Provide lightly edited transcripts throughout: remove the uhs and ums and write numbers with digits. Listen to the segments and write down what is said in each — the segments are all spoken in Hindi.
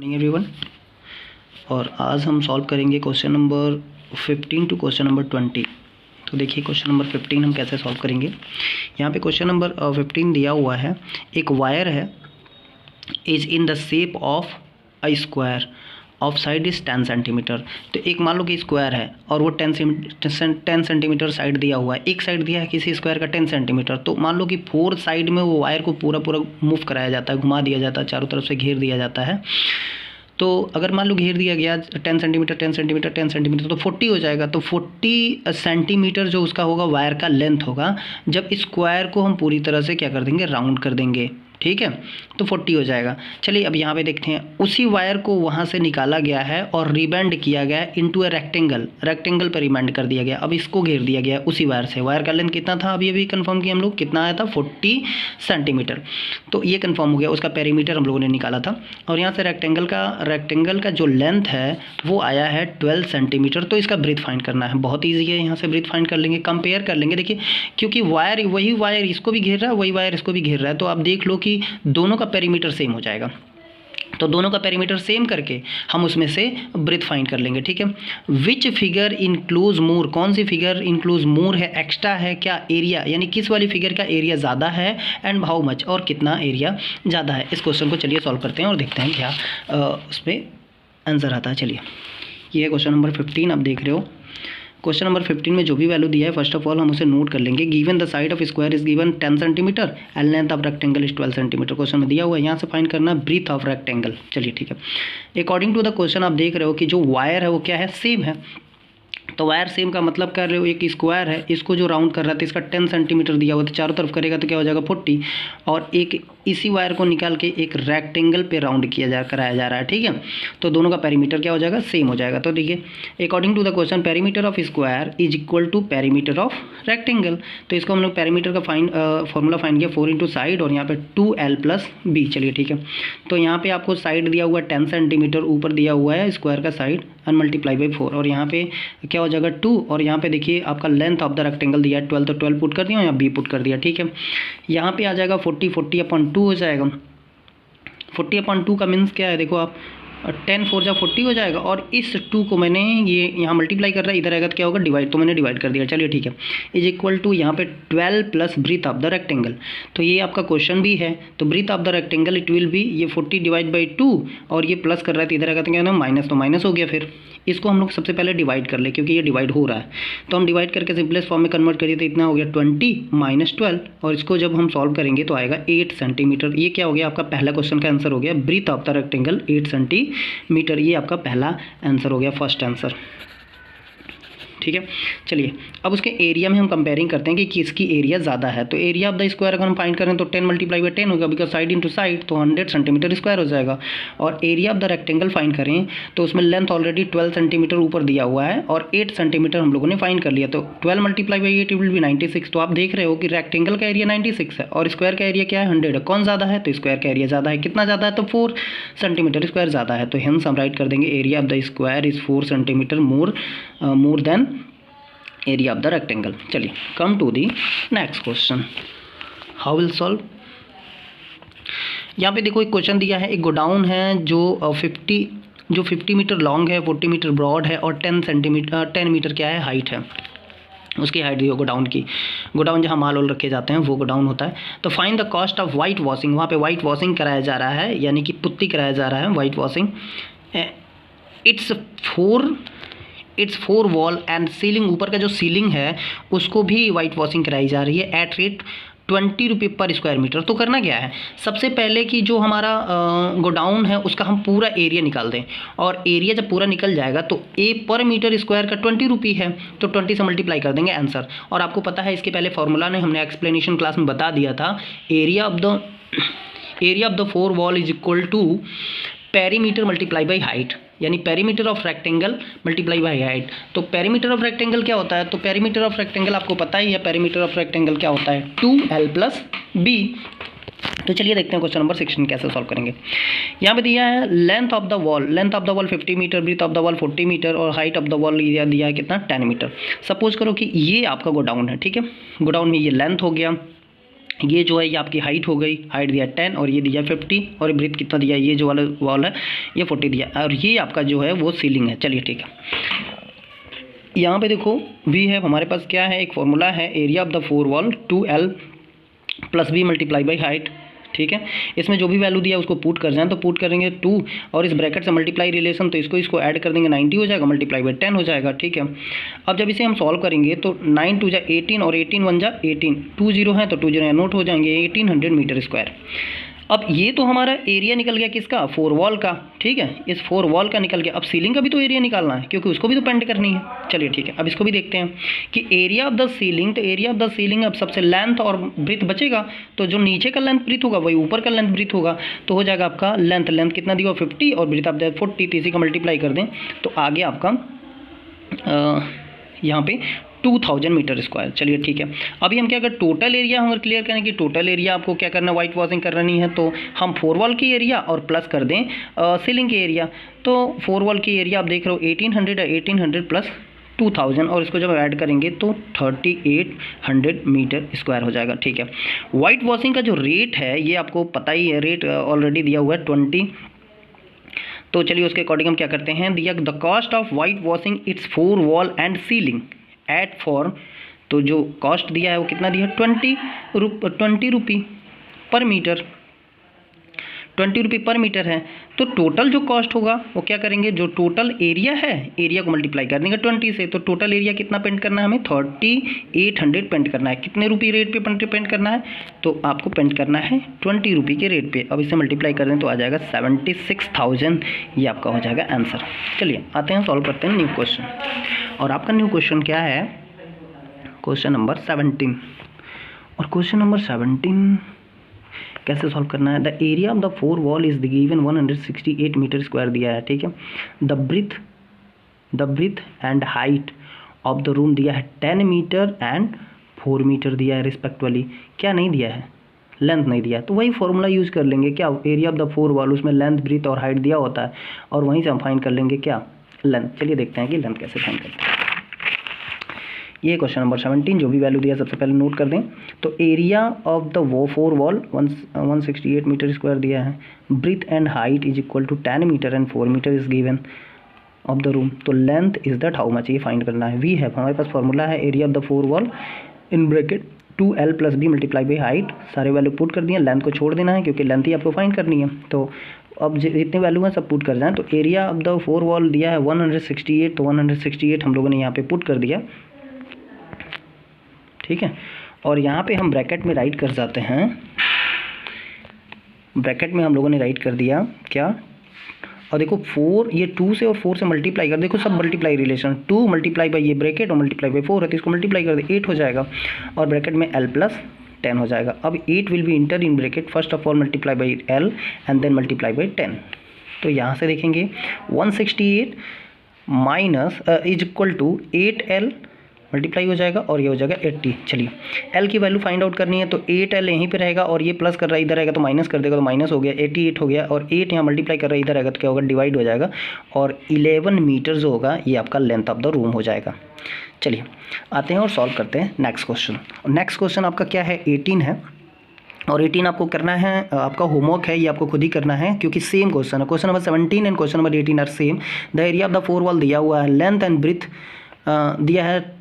Morning everyone. और आज हम सॉल्व करेंगे question number 15 to question number 20। तो देखिए क्वेश्चन नंबर 15 हम कैसे सॉल्व करेंगे। यहाँ पे क्वेश्चन नंबर 15 दिया हुआ है, एक वायर है, is in the shape of a square of side is 10 centimetre. तो एक मान लो कि स्क्वायर है और वो 10 सेंटीमीटर साइड दिया हुआ है। एक साइड दिया है किसी स्क्वायर का 10 सेंटीमीटर। तो मान लो कि 4 साइड में वो वायर को पूरा मूव कराया जाता है, घुमा दिया जाता है, चारों तरफ से घेर दिया जाता है। तो अगर मान लो घेर दिया गया 10 सेंटीमीटर 10 सेंटीमीटर 10 सेंटीमीटर तो 40 हो जाएगा। तो 40 सेंटीमीटर जो उसका होगा वायर का लेंथ होगा, जब स्क्वायर को हम पूरी तरह से क्या कर देंगे, राउंड कर देंगे। ठीक है, तो 40 हो जाएगा। चलिए अब यहाँ पे देखते हैं, उसी वायर को वहाँ से निकाला गया है और रिबेंड किया गया है इनटू ए रेक्टेंगल पर रिबेंड कर दिया गया। अब इसको घेर दिया गया उसी वायर से। वायर का लेंथ कितना था अभी कंफर्म किया हम लोग, कितना आया था 40 सेंटीमीटर। तो ये कंफर्म हो गया, उसका पेरीमीटर हम लोगों ने निकाला था। और यहाँ से रेक्टेंगल का जो लेंथ है वो आया है 12 सेंटीमीटर। तो इसका ब्रीथ फाइंड करना है, बहुत ईजी है। यहाँ से ब्रीथ फाइंड कर लेंगे, कंपेयर कर लेंगे। देखिए क्योंकि वही वायर इसको भी घेर रहा है, वही वायर इसको भी घेर रहा है, तो आप देख लो कि दोनों का पेरीमीटर सेम हो जाएगा। तो दोनों का पेरीमीटर सेम करके हम उसमें से ब्रीथ फाइंड कर लेंगे। ठीक है, विच फिगर इंक्लूज मोर, कौन सी फिगर इंक्लूज मोर है, एक्स्ट्रा है क्या, एरिया, यानी किस वाली फिगर का एरिया ज़्यादा है, एंड हाउ मच, और कितना एरिया ज़्यादा है। इस क्वेश्चन को चलिए सॉल्व करते हैं और देखते हैं क्या उसमें आंसर आता है। चलिए ये है क्वेश्चन नंबर 15, आप देख रहे हो। क्वेश्चन नंबर 15 में जो भी वैल्यू दिया है फर्स्ट ऑफ ऑल हम उसे नोट कर लेंगे। Given the side of square is given 10 centimetre and length of rectangle is 12 centimetre. Question में दिया हुआ है, यहाँ से फाइंड करना ब्रीथ ऑफ रेक्टेंगल। चलिए ठीक है, अकॉर्डिंग टू द क्वेश्चन आप देख रहे हो कि जो वायर है वो क्या है, सेम है। तो वायर सेम का मतलब कर रहे हो, एक स्क्वायर है, इसको जो राउंड कर रहा था इसका 10 सेंटीमीटर दिया हुआ था, चारों तरफ करेगा तो क्या हो जाएगा 40। और एक इसी वायर को निकाल के एक रेक्टेंगल पे राउंड कराया जा रहा है। ठीक है, तो दोनों का पेरीमीटर क्या हो जाएगा, सेम हो जाएगा। तो देखिए according to the question perimeter of square is equal to perimeter of rectangle. तो इसको हम लोग पेरीमीटर का फॉर्मूला फाइंड किया 4 इंटू साइड और यहाँ पे 2l प्लस b। चलिए ठीक है, तो यहाँ पे आपको साइड दिया हुआ है 10 सेंटीमीटर, ऊपर दिया हुआ है स्क्वायर का साइड एंड मल्टीप्लाई बाई 4, और यहाँ पे क्या हो जाएगा 2, और यहाँ पे देखिए आपका लेंथ ऑफ द रेक्टेंगल दिया है 12, तो 12 पुट कर दिया, यहाँ b पुट कर दिया। ठीक है, यहाँ पे आ जाएगा 40/2 हो जाएगा। 40/2 का मीन्स क्या है, देखो आप 10 4 जा 40 हो जाएगा, और इस 2 को मैंने ये यहाँ मल्टीप्लाई कर रहा है, इधर आएगा तो क्या होगा डिवाइड, तो मैंने डिवाइड कर दिया। चलिए ठीक है, इज इक्वल टू यहाँ पे 12 plus breadth of the rectangle. तो ये आपका क्वेश्चन भी है, तो breadth of the rectangle it will be ये 40 डिवाइड बाई 2, और ये प्लस कर रहा है तो इधर आएगा तो क्या होगा माइनस, तो माइनस हो गया। फिर इसको हम लोग सबसे पहले डिवाइड कर ले, क्योंकि ये डिवाइड हो रहा है, तो हम डिवाइड करके सिंपलेस्ट फॉर्म में कन्वर्ट करिए तो इतना हो गया 20 माइनस 12, और इसको जब हम सॉल्व करेंगे तो आएगा 8 सेंटीमीटर। ये क्या हो गया, आपका पहला क्वेश्चन का आंसर हो गया, breadth of the rectangle 8 centimetre. ये आपका पहला आंसर हो गया, फर्स्ट आंसर। ठीक है, चलिए अब उसके एरिया में हम कंपेयरिंग करते हैं कि किसकी एरिया ज़्यादा है। तो एरिया ऑफ द स्क्वायर अगर हम फाइंड करें तो 10 मल्टीप्लाई बाई 10 होगा, बिकॉज साइड इंटू साइड, तो 100 सेंटीमीटर स्क्वायर हो जाएगा। और area of the rectangle find करें तो उसमें लेंथ ऑलरेडी 12 सेंटीमीटर ऊपर दिया हुआ है और 8 सेंटीमीटर हम लोगों ने फाइंड कर लिया, तो 12 मल्टीप्लाई बाई 8 विल बी 96। तो आप देख रहे हो कि रेक्टेंगल का एरिया 96 है और स्क्वायर का एरिया क्या है 100 है। कौन ज़्यादा है, तो स्क्वायर का एरिया ज़्यादा है। कितना ज़्यादा है, तो 4 सेंटीमीटर स्क्वायर ज़्यादा है। तो हेंस हम राइट कर देंगे area of the square is 4 centimetre more than area of the rectangle. चलिए come to the next question, how will solve. यहाँ पे देखो एक क्वेश्चन दिया है, एक गोडाउन है जो 50 मीटर लॉन्ग है, 40 मीटर ब्रॉड है और 10 मीटर क्या है हाइट है, उसकी हाइट दी हो गोडाउन की। गोडाउन जहाँ माल वाल रखे जाते हैं वो गोडाउन होता है। तो find the cost of white washing, वहाँ पे वाइट वॉशिंग कराया जा रहा है, यानी कि पुट्टी कराया जा रहा है, white washing. Its 4 wall and ceiling, ऊपर का जो सीलिंग है उसको भी वाइट वॉशिंग कराई जा रही है एट रेट 20 रुपये पर स्क्वायर मीटर। तो करना क्या है, सबसे पहले कि जो हमारा गोडाउन है उसका हम पूरा एरिया निकाल दें, और एरिया जब पूरा निकल जाएगा तो ए पर मीटर स्क्वायर का 20 रुपये है, तो 20 से मल्टीप्लाई कर देंगे आंसर। और आपको पता है इसके पहले फॉर्मूला ने हमने एक्सप्लेनेशन क्लास में बता दिया था, area of the 4 wall is equal to perimeter multiply by height, यानी perimeter of rectangle multiply by height. तो पेरीमीटर ऑफ रेक्टेंगल क्या होता है, तो पेरीमीटर ऑफ रेक्टेंगल आपको पता ही है, पेरीमीटर ऑफ रेक्टेंगल क्या होता है 2l प्लस b। तो चलिए देखते हैं क्वेश्चन नंबर 16 कैसे सॉल्व करेंगे। यहाँ पे दिया है length of the wall 50 metre, breadth of the wall 40 metre और हाइट ऑफ द वॉल दिया है कितना 10 मीटर। सपोज करो कि ये आपका गोडाउन है, ठीक है, गोडाउन में ये लेंथ हो गया ये जो है ये आपकी हाइट हो गई, हाइट दिया 10 और ये दिया 50 और ब्रीथ कितना दिया, ये जो वाला वॉल है ये 40 दिया और ये आपका जो है वो सीलिंग है। चलिए ठीक है, यहाँ पे देखो वी है हमारे पास क्या है, एक फॉर्मूला है area of the 4 wall 2L plus B multiply by height. ठीक है, इसमें जो भी वैल्यू दिया उसको पुट कर जाए तो पुट करेंगे 2 और इस ब्रैकेट से मल्टीप्लाई रिलेशन तो इसको ऐड कर देंगे 90 हो जाएगा, मल्टीप्लाई बाई 10 हो जाएगा। ठीक है, अब जब इसे हम सॉल्व करेंगे तो 9 2 जा 18 और 18 1 जा 18, 2 0 है तो 2 0 नोट हो जाएंगे, 1800 मीटर स्क्वायर। अब ये तो हमारा एरिया निकल गया किसका, 4 वॉल का। ठीक है, इस 4 वॉल का निकल गया। अब सीलिंग का भी तो एरिया निकालना है क्योंकि उसको भी तो पेंट करनी है। चलिए ठीक है, अब इसको भी देखते हैं कि एरिया ऑफ द सीलिंग, तो एरिया ऑफ द सीलिंग अब सबसे लेंथ और ब्रीथ बचेगा तो जो नीचे का लेंथ ब्रीथ होगा वही ऊपर का लेंथ ब्रीथ होगा, तो हो जाएगा आपका लेंथ कितना दिया 50 और ब्रीथ आप 40, तो इसी का मल्टीप्लाई कर दें तो आगे आपका यहाँ पे 2000 मीटर स्क्वायर। चलिए ठीक है, अभी हम क्या अगर टोटल एरिया हम क्लियर करें कि टोटल एरिया आपको क्या करना है, वाइट वॉशिंग करनी है, तो हम 4 वॉल की एरिया और प्लस कर दें सीलिंग की एरिया। तो 4 वॉल की एरिया आप देख रहे हो 1800 है, 1800 प्लस 2000 और इसको जब ऐड करेंगे तो 3800 मीटर स्क्वायर हो जाएगा। ठीक है, वाइट वॉशिंग का जो रेट है ये आपको पता ही है, रेट ऑलरेडी दिया हुआ है 20। तो चलिए उसके अकॉर्डिंग हम क्या करते हैं, दिया the cost of white washing its 4 wall and ceiling at four, तो जो कॉस्ट दिया है वो कितना दिया है 20 रुपी पर मीटर, 20 रुपये पर मीटर है। तो टोटल जो कॉस्ट होगा वो क्या करेंगे, जो टोटल एरिया है एरिया को मल्टीप्लाई कर देंगे 20 से, तो टोटल एरिया कितना पेंट करना है हमें 3800 पेंट करना है। कितने रुपये रेट पे पेंट करना है, तो आपको पेंट करना है 20 रुपये के रेट पे। अब इसे मल्टीप्लाई कर दें तो आ जाएगा 76,000, ये आपका हो जाएगा आंसर। चलिए आते हैं सॉल्व करते हैं न्यू क्वेश्चन, और आपका न्यू क्वेश्चन क्या है, क्वेश्चन नंबर 17। और क्वेश्चन नंबर 17 कैसे सॉल्व करना है, the area of the 4 wall is given 168 metre square दिया है। ठीक है, the breadth and height of the room दिया है 10 मीटर एंड 4 मीटर दिया है रिस्पेक्टिवली। क्या नहीं दिया है, लेंथ नहीं दिया है, तो वही फॉर्मूला यूज़ कर लेंगे क्या, एरिया ऑफ द 4 वॉल, उसमें लेंथ ब्रीथ और हाइट दिया होता है और वहीं से हम फाइंड कर लेंगे क्या, लेंथ। चलिए देखते हैं कि लेंथ कैसे फाइंड करते हैं। ये क्वेश्चन नंबर 17, जो भी वैल्यू दिया सबसे पहले नोट कर दें। तो area of the 4 wall 168 metre square दिया है, breadth and height is equal to 10 metre and 4 metre is given of the room, तो length is that how much, ये फाइंड करना है। वी है हमारे पास फॉर्मूला है area of the 4 wall in bracket 2L plus B multiply by height, सारे वैल्यू पुट कर दिए, लेंथ को छोड़ देना है क्योंकि लेंथ ही आपको फाइंड करनी है। तो अब जितने वैल्यू हैं सब पुट कर जाएँ, तो एरिया ऑफ द 4 वॉल दिया है 168, तो 168 हम लोगों ने यहाँ पे पुट कर दिया। ठीक है, और यहाँ पे हम ब्रैकेट में राइट कर जाते हैं, ब्रैकेट में हम लोगों ने राइट कर दिया क्या, और देखो 4 ये 2 से और 4 से मल्टीप्लाई कर, देखो सब मल्टीप्लाई रिलेशन, 2 मल्टीप्लाई बाई ये ब्रैकेट और मल्टीप्लाई बाई 4 है तो इसको मल्टीप्लाई कर दे 8 हो जाएगा और ब्रैकेट में L प्लस 10 हो जाएगा। अब 8 will be into in bracket, first of all multiply by L and then multiply by 10। तो यहाँ से देखेंगे 168 minus is equal to 8L multiply हो जाएगा और ये हो जाएगा 80। चलिए L की वैल्यू फाइंड आउट करनी है, तो 8L यहीं पे रहेगा और ये प्लस कर रहा है इधर रहेगा तो माइनस कर देगा, तो माइनस हो गया 88 हो गया, और 8 यहाँ मल्टीप्लाई कर रहा है इधर रहेगा तो क्या होगा डिवाइड हो जाएगा, और 11 मीटर जो होगा ये आपका लेंथ ऑफ द रूम हो जाएगा। चलिए आते हैं और सॉल्व करते हैं नेक्स्ट क्वेश्चन। नेक्स्ट क्वेश्चन आपका क्या है 18 है, और 18 आपको करना है, आपका होमवर्क है, ये आपको खुद ही करना है क्योंकि सेम क्वेश्चन है। Question number 17 and question number 18 are same. The area of the 4 wall दिया हुआ है, लेंथ एंड ब्रीथ दिया है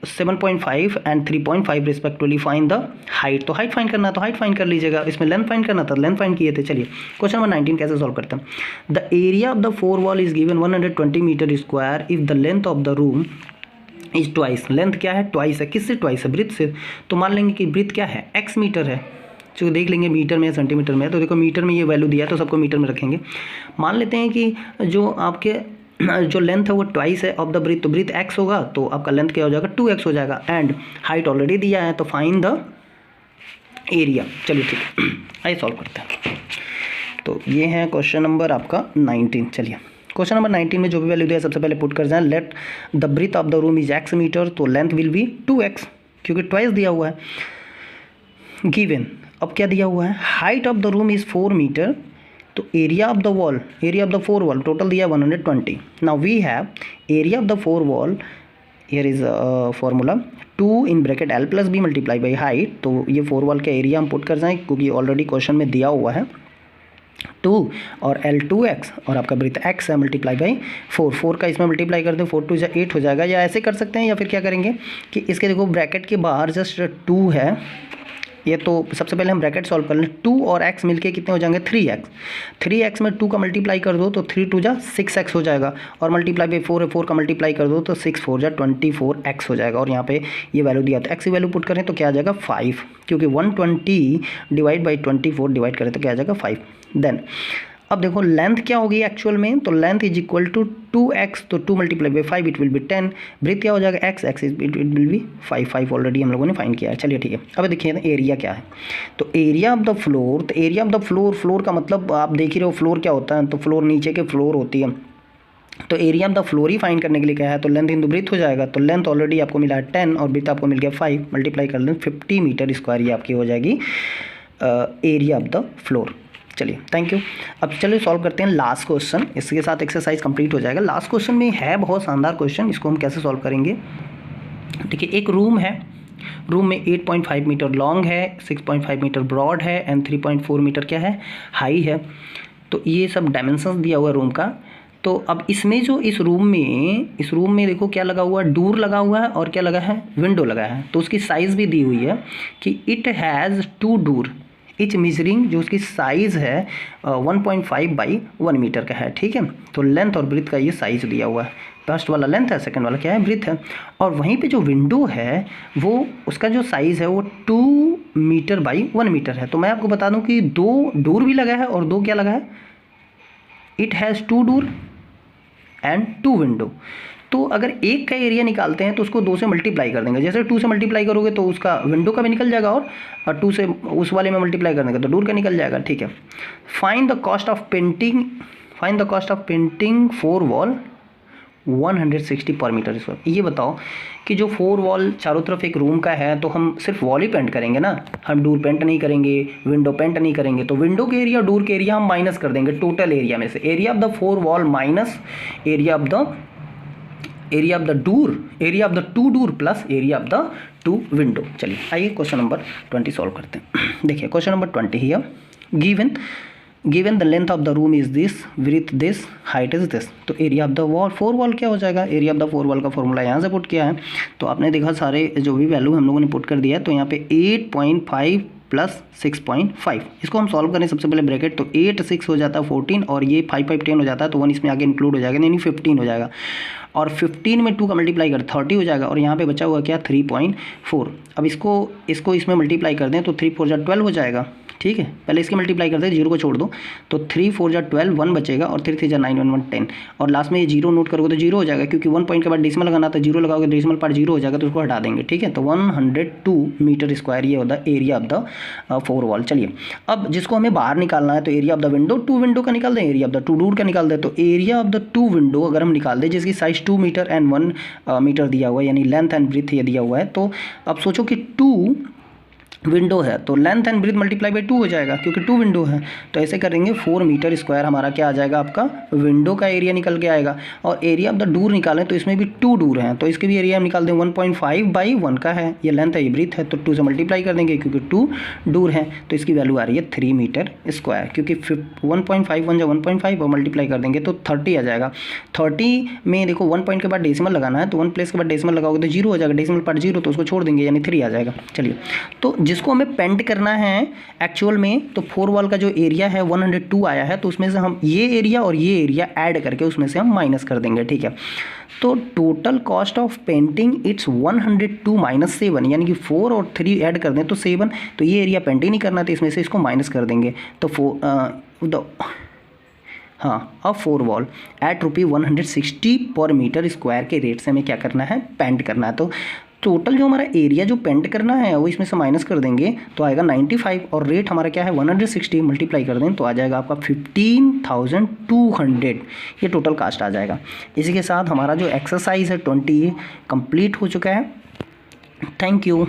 7.5 and 3.5 respectively, find the height. तो हाइट फाइंड करना है तो हाइट फाइंड कर लीजिएगा, इसमें लेंथ फाइंड करना था लेंथ फाइंड किए थे। चलिए क्वेश्चन नंबर 19 कैसे सॉल्व करते हैं, the area of the 4 wall is given 120 metre square if the length of the room is twice. Length क्या है, ट्वाइस है, किससे ट्वाइस है, ब्रीथ से। तो मान लेंगे कि ब्रीथ क्या है, x मीटर है, जो देख लेंगे मीटर में या सेंटीमीटर में, तो देखो मीटर में ये वैल्यू दिया है तो सबको मीटर में रखेंगे। मान लेते हैं कि जो आपके जो लेंथ है वो ट्वाइस है ऑफ द ब्रीथ, तो ब्रीथ x होगा तो आपका लेंथ क्या हो जाएगा 2x हो जाएगा, एंड हाइट ऑलरेडी दिया है तो फाइंड द एरिया। चलिए ठीक आइए सॉल्व करते हैं। तो ये है क्वेश्चन नंबर आपका 19। चलिए क्वेश्चन नंबर 19 में जो भी वैल्यू दिया है सबसे पहले पुट कर जाए, let the breadth of the room is x metre, तो लेंथ विल बी 2x क्योंकि ट्वाइस दिया हुआ है। गिवन, अब क्या दिया हुआ है, height of the room is 4 metre, तो area of the wall, area of the 4 wall total दिया 120। Now we have area of the 4 wall here is formula 2 in bracket L plus B multiply by height. तो ये 4 वॉल का एरिया हम पुट कर जाएँ क्योंकि ऑलरेडी क्वेश्चन में दिया हुआ है 2 और L 2x और आपका ब्रेथ x है मल्टीप्लाई बाई 4 का इसमें मल्टीप्लाई कर दो 4 2 8 हो जाएगा। या ऐसे कर सकते हैं या फिर क्या करेंगे कि इसके देखो ब्रैकेट के बाहर जस्ट 2 है ये, तो सबसे पहले हम ब्रैकेट सॉल्व कर लें। 2 और x मिलके कितने हो जाएंगे 3x में 2 का मल्टीप्लाई कर दो तो 3 2 जा 6x हो जाएगा और मल्टीप्लाई बाई 4 है 4 का मल्टीप्लाई कर दो तो 6 4 जा 24x हो जाएगा। और यहाँ पे ये वैल्यू दिया था x की वैल्यू पुट करें तो क्या आ जाएगा 5, क्योंकि 120 डिवाइड बाई 24 डिवाइड करें तो क्या आ जाएगा 5। देन अब देखो लेंथ क्या होगी एक्चुअल में, तो length is equal to 2x, तो 2 multiply by 5 it will be 10। Breadth क्या हो जाएगा x it will be 5 already हम लोगों ने फाइंड किया है। चलिए ठीक है, अब देखिए एरिया क्या है। तो एरिया ऑफ द फ्लोर, तो एरिया ऑफ द फ्लोर का मतलब आप देख ही रहे हो फ्लोर क्या होता है, तो फ्लोर नीचे के फ्लोर होती है। तो area of the floor he find करने के लिए क्या है, तो लेंथ इंटू ब्रेथ हो जाएगा। तो लेंथ ऑलरेडी आपको मिला है 10 और ब्रेथ आपको मिल गया 5, मल्टीप्लाई कर लें 50 मीटर स्क्वायर ये आपकी हो जाएगी एरिया ऑफ द फ्लोर। चलिए थैंक यू। अब चलिए सॉल्व करते हैं लास्ट क्वेश्चन, इसके साथ एक्सरसाइज कंप्लीट हो जाएगा। लास्ट क्वेश्चन में है बहुत शानदार क्वेश्चन, इसको हम कैसे सॉल्व करेंगे। देखिए एक रूम है, रूम में 8.5 मीटर लॉन्ग है, 6.5 मीटर ब्रॉड है एंड 3.4 मीटर क्या है हाई है। तो ये सब डायमेंशंस दिया हुआ है रूम का। तो अब इसमें जो इस रूम में देखो क्या लगा हुआ है, डोर लगा हुआ है और क्या लगा है, विंडो लगा है। तो उसकी साइज़ भी दी हुई है कि it has 2 door etch measuring, जो उसकी साइज़ है 1.5 बाई 1 मीटर का है, ठीक है। तो लेंथ और ब्रेथ का ये साइज़ दिया हुआ है, फर्स्ट वाला लेंथ है, सेकंड वाला क्या है ब्रेथ है। और वहीं पे जो विंडो है वो उसका जो साइज़ है वो 2 मीटर बाई 1 मीटर है। तो मैं आपको बता दूं कि 2 डोर भी लगा है और 2 क्या लगा है, it has 2 door and 2 window. तो अगर एक का एरिया निकालते हैं तो उसको 2 से मल्टीप्लाई कर देंगे। जैसे 2 से मल्टीप्लाई करोगे तो उसका विंडो का भी निकल जाएगा और 2 से उस वाले में मल्टीप्लाई कर देंगे तो डोर का निकल जाएगा, ठीक है। Find the cost of painting 4 wall 160 पर मीटर स्क्वायर। ये बताओ कि जो 4 वॉल चारों तरफ एक रूम का है तो हम सिर्फ वॉल ही पेंट करेंगे ना, हम डोर पेंट नहीं करेंगे, विंडो पेंट नहीं करेंगे। तो विंडो के एरिया डोर के एरिया हम माइनस कर देंगे टोटल एरिया में से। Area of the 4 wall minus area of the 2 door plus area of the 2 window. चलिए आइए क्वेश्चन नंबर 20 सॉल्व करते हैं। देखिए question number 20 here given the length of the room is this, width this, height is this. तो area of the wall 4 wall क्या हो जाएगा, एरिया ऑफ द 4 वॉल का फॉर्मूला यहाँ से पुट किया है। तो आपने देखा सारे जो भी वैल्यू हम लोगों ने पुट कर दिया है। तो यहाँ पे 8.5 प्लस 6.5, इसको हम सॉल्व करें सबसे पहले ब्रैकेट। तो 8 6 हो जाता है 14 और ये 5 5 10 हो जाता है, तो 1 इसमें आगे इंक्लूड हो जाएगा, यानी 15 हो जाएगा। और 15 में 2 का मल्टीप्लाई कर 30 हो जाएगा और यहाँ पे बचा हुआ क्या 3.4। अब इसको इसमें मल्टीप्लाई कर दें तो 3 4 जा 12 हो जाएगा, ठीक है। पहले इसके मल्टीप्लाई करते हैं, 0 को छोड़ दो तो 3 4 जा 12 1 बचेगा और 3 3 जा 9 1 1 10 और लास्ट में ये 0 नोट करोगे तो 0 हो जाएगा, क्योंकि 1 पॉइंट के बाद डेसिमल लगाना था, 0 लगाओगे तो डेसिमल पार्ट 0 हो जाएगा तो उसको हटा देंगे, ठीक है। तो 102 मीटर स्क्वायर ये होता है एरिया ऑफ द 4 वॉल। चलिए अब जिसको हमें बाहर निकालना है तो area of the window 2 window का निकाल दें, एरिया ऑफ द 2 डोर का निकाल दें। तो एरिया ऑफ द 2 विंडो अगर हम निकाल दें जिसकी साइज 2 मीटर एंड 1 मीटर दिया हुआ है, यानी लेंथ एंड ब्रेथ ये दिया हुआ है। तो अब सोचो कि 2 विंडो है तो length and breadth multiply by 2 हो जाएगा, क्योंकि 2 विंडो है। तो ऐसे करेंगे 4 मीटर स्क्वायर हमारा क्या आ जाएगा, आपका विंडो का एरिया निकल के आएगा। और एरिया ऑफ द डोर निकालें तो इसमें भी 2 डोर हैं, तो इसके भी एरिया हम निकाल दें 1.5 बाई 1 का है, ये लेंथ है ये ब्रेथ है, तो 2 से मल्टीप्लाई कर देंगे क्योंकि 2 डोर हैं। तो इसकी वैल्यू आ रही है 3 मीटर स्क्वायर, क्योंकि 1.5 1 जा 1.5 और मल्टीप्लाई कर देंगे तो 30 आ जाएगा। 30 में देखो 1 पॉइंट के बाद डेसिमल लगाना है, तो 1 प्लेस के बाद डेसिमल लगाओगे तो 0 हो जाएगा, डेसिमल पार्ट 0 तो उसको छोड़ देंगे यानी 3 आ जाएगा। चलिए तो जिसको हमें पेंट करना है एक्चुअल में, तो 4 वॉल का जो एरिया है 102 आया है, तो उसमें से हम ये एरिया और ये एरिया ऐड करके उसमें से हम माइनस कर देंगे, ठीक है। तो total cost of painting it's 102 minus 7, यानी कि 4 और 3 ऐड कर दें तो 7। तो ये एरिया पेंटिंग नहीं करना, तो इसमें से इसको माइनस कर देंगे। तो 4 वॉल एट ₹160 पर मीटर स्क्वायर के रेट से हमें क्या करना है, पेंट करना है। तो टोटल जो हमारा एरिया जो पेंट करना है वो इसमें से माइनस कर देंगे तो आएगा 95 और रेट हमारा क्या है 160, मल्टीप्लाई कर दें तो आ जाएगा आपका 15,200, ये टोटल कास्ट आ जाएगा। इसी के साथ हमारा जो एक्सरसाइज है 20 कंप्लीट हो चुका है। Thank you.